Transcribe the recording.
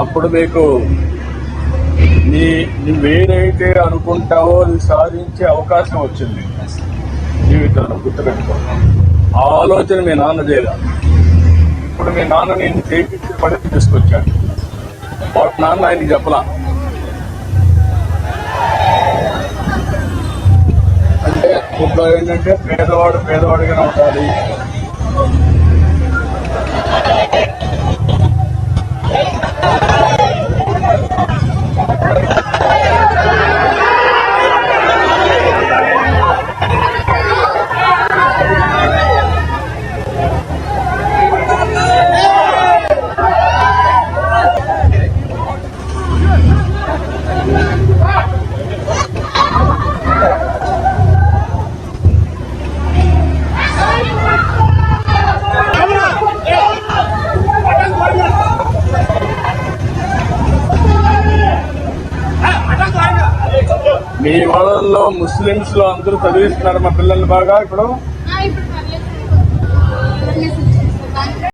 అప్పుడు మీకు నువ్వేదైతే అనుకుంటావో అది సాధించే అవకాశం వచ్చింది జీవితంలో. గుర్తుపెట్టుకో, ఆ ఆలోచన మీ నాన్న చేయలేదు. ఇప్పుడు మీ నాన్న నేను చేయించి పడి తీసుకొచ్చాడు. వాటి నాన్న ఆయనకి చెప్పలా. అంటే ఇప్పుడు ఏంటంటే పేదవాడిగానే ఉండాలి. మీ వాళ్ళల్లో ముస్లింస్ లో అందరూ చదివిస్తున్నారు మా పిల్లల్ని బాగా ఇప్పుడు.